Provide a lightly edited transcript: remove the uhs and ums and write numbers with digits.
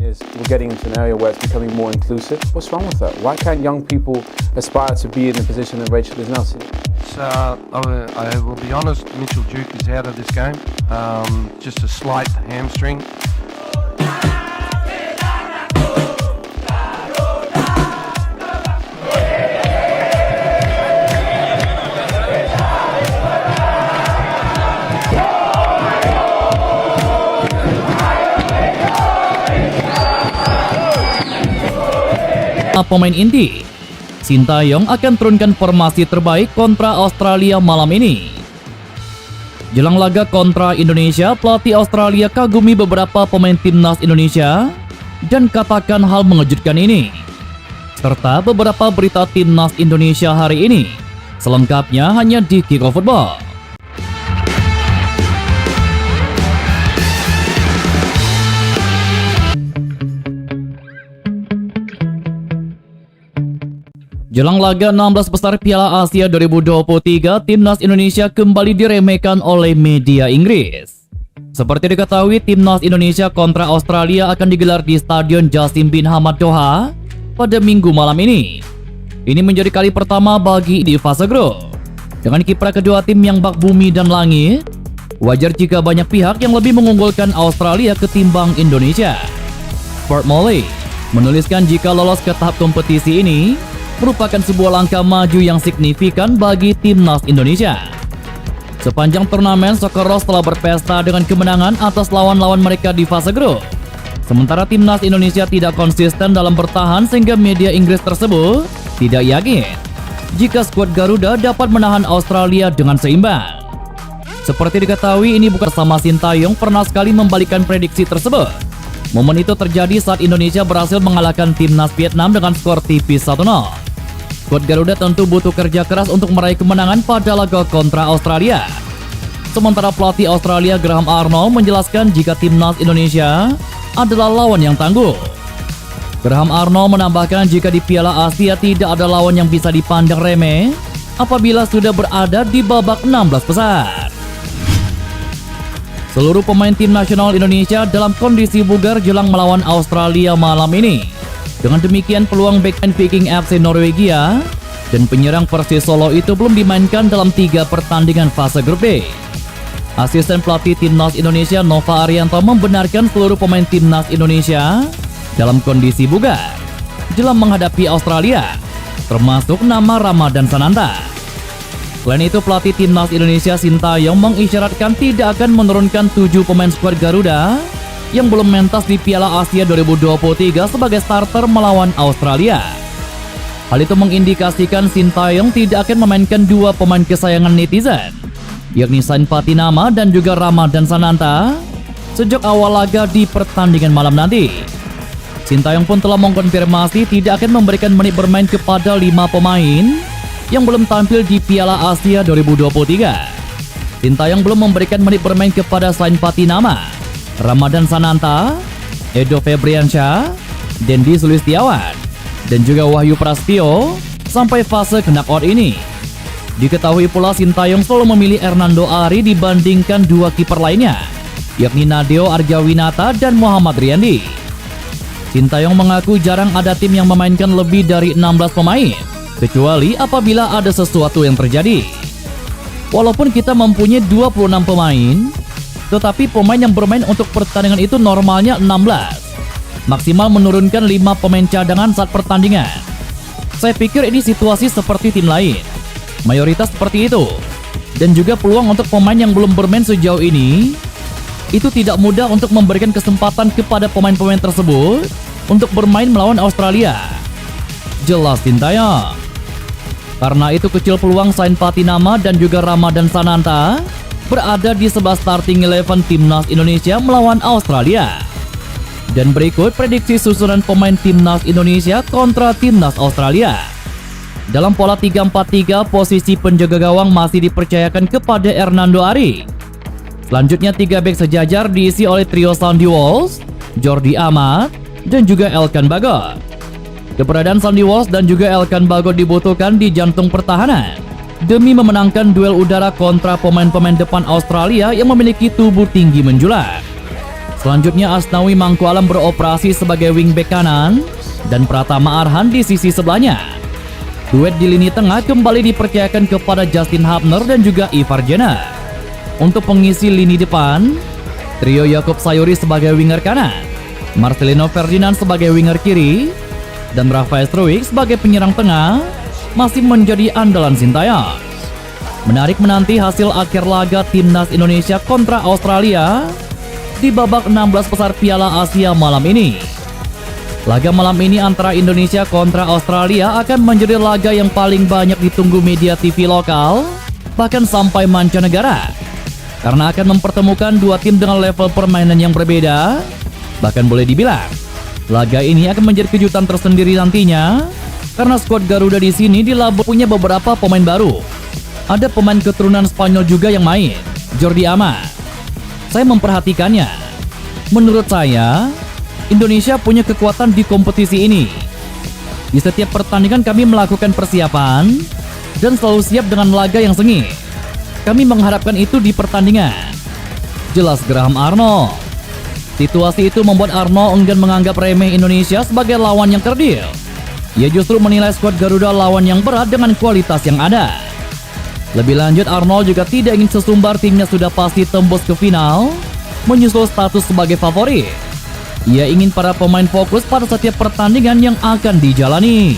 is we're getting into an area where it's becoming more inclusive. What's wrong with that? Why can't young people aspire to be in the position that Rachel is now sitting? I will be honest, Mitchell Duke is out of this game. Just a slight hamstring. Pemain inti Sintayong akan turunkan formasi terbaik kontra Australia malam ini. Jelang laga kontra Indonesia, pelatih Australia kagumi beberapa pemain timnas Indonesia dan katakan hal mengejutkan ini, serta beberapa berita timnas Indonesia hari ini. Selengkapnya hanya di Kickoff Football. Jelang laga 16 besar Piala Asia 2023, timnas Indonesia kembali diremehkan oleh media Inggris. Seperti diketahui, timnas Indonesia kontra Australia akan digelar di Stadion Jassim bin Hamad Doha pada Minggu malam ini. Ini menjadi kali pertama bagi di fase grup. Dengan kiprah kedua tim yang bak bumi dan langit, wajar jika banyak pihak yang lebih mengunggulkan Australia ketimbang Indonesia. Sport Molly menuliskan jika lolos ke tahap kompetisi ini merupakan sebuah langkah maju yang signifikan bagi timnas Indonesia. Sepanjang turnamen, Socceroos telah berpesta dengan kemenangan atas lawan-lawan mereka di fase grup. Sementara timnas Indonesia tidak konsisten dalam bertahan sehingga media Inggris tersebut tidak yakin jika skuad Garuda dapat menahan Australia dengan seimbang. Seperti diketahui, ini bukan sama Sintayong pernah sekali membalikkan prediksi tersebut. Momen itu terjadi saat Indonesia berhasil mengalahkan timnas Vietnam dengan skor tipis 1-0. Skuad Garuda tentu butuh kerja keras untuk meraih kemenangan pada laga kontra Australia. Sementara pelatih Australia Graham Arnold menjelaskan jika timnas Indonesia adalah lawan yang tangguh. Graham Arnold menambahkan jika di Piala Asia tidak ada lawan yang bisa dipandang remeh apabila sudah berada di babak 16 besar. Seluruh pemain tim nasional Indonesia dalam kondisi bugar jelang melawan Australia malam ini. Dengan demikian, peluang backman Viking FC Norwegia dan penyerang Persis Solo itu belum dimainkan dalam 3 pertandingan fase grup D. Asisten pelatih timnas Indonesia Nova Arianto membenarkan seluruh pemain timnas Indonesia dalam kondisi bugar jelang menghadapi Australia, termasuk nama Ramadan Sananta. Selain itu, pelatih timnas Indonesia Sintayong mengisyaratkan tidak akan menurunkan 7 pemain skuad Garuda yang belum mentas di Piala Asia 2023 sebagai starter melawan Australia. Hal itu mengindikasikan Sintayong tidak akan memainkan 2 pemain kesayangan netizen, yakni Sain Patinama dan juga Ramadan Sananta sejak awal laga di pertandingan malam nanti. Sintayong pun telah mengkonfirmasi tidak akan memberikan menit bermain kepada 5 pemain yang belum tampil di Piala Asia 2023. Sintayong belum memberikan menit bermain kepada Sain Patinama, Ramadan Sananta, Edo Febriansyah, Dendi Sulistiawan, dan juga Wahyu Prasetyo sampai fase knockout ini. Diketahui pula Sintayong selalu memilih Hernando Ari dibandingkan 2 kiper lainnya, yakni Nadeo Arjawinata dan Muhammad Riyandi. Sintayong mengaku jarang ada tim yang memainkan lebih dari 16 pemain, kecuali apabila ada sesuatu yang terjadi. Walaupun kita mempunyai 26 pemain, tetapi pemain yang bermain untuk pertandingan itu normalnya 16. Maksimal menurunkan 5 pemain cadangan saat pertandingan. Saya pikir ini situasi seperti tim lain. Mayoritas seperti itu. Dan juga peluang untuk pemain yang belum bermain sejauh ini, itu tidak mudah untuk memberikan kesempatan kepada pemain-pemain tersebut untuk bermain melawan Australia. Jelas Sintayong. Karena itu kecil peluang Sain Patinama dan juga Ramadan Sananta berada di sebelah starting 11 timnas Indonesia melawan Australia. Dan berikut prediksi susunan pemain timnas Indonesia kontra timnas Australia. Dalam pola 3-4-3, posisi penjaga gawang masih dipercayakan kepada Hernando Ari. Selanjutnya 3 bek sejajar diisi oleh trio Sandy Walsh, Jordi Amat, dan juga Elkan Bagot. Keberadaan Sandy Walsh dan juga Elkan Bagot dibutuhkan di jantung pertahanan demi memenangkan duel udara kontra pemain-pemain depan Australia yang memiliki tubuh tinggi menjulang. Selanjutnya Asnawi Mangkualam beroperasi sebagai wingback kanan dan Pratama Arhan di sisi sebelahnya. Duet di lini tengah kembali dipercayakan kepada Justin Hubner dan juga Ivar Jenner. Untuk pengisi lini depan, trio Yakob Sayuri sebagai winger kanan, Marcelino Ferdinand sebagai winger kiri, dan Rafael Struijk sebagai penyerang tengah masih menjadi andalan Sintayong. Menarik menanti hasil akhir laga Timnas Indonesia kontra Australia di babak 16 besar Piala Asia malam ini. Laga malam ini antara Indonesia kontra Australia akan menjadi laga yang paling banyak ditunggu media TV lokal, bahkan sampai mancanegara, karena akan mempertemukan dua tim dengan level permainan yang berbeda. Bahkan boleh dibilang, laga ini akan menjadi kejutan tersendiri nantinya, karena skuad Garuda di sini dilabur punya beberapa pemain baru. Ada pemain keturunan Spanyol juga yang main, Jordi Amat. Saya memperhatikannya. Menurut saya, Indonesia punya kekuatan di kompetisi ini. Di setiap pertandingan kami melakukan persiapan dan selalu siap dengan laga yang sengit. Kami mengharapkan itu di pertandingan. Jelas Graham Arnold. Situasi itu membuat Arnold enggan menganggap remeh Indonesia sebagai lawan yang kerdil. Ia justru menilai skuad Garuda lawan yang berat dengan kualitas yang ada. Lebih lanjut, Arnold juga tidak ingin sesumbar timnya sudah pasti tembus ke final, menyusul status sebagai favorit. Ia ingin para pemain fokus pada setiap pertandingan yang akan dijalani.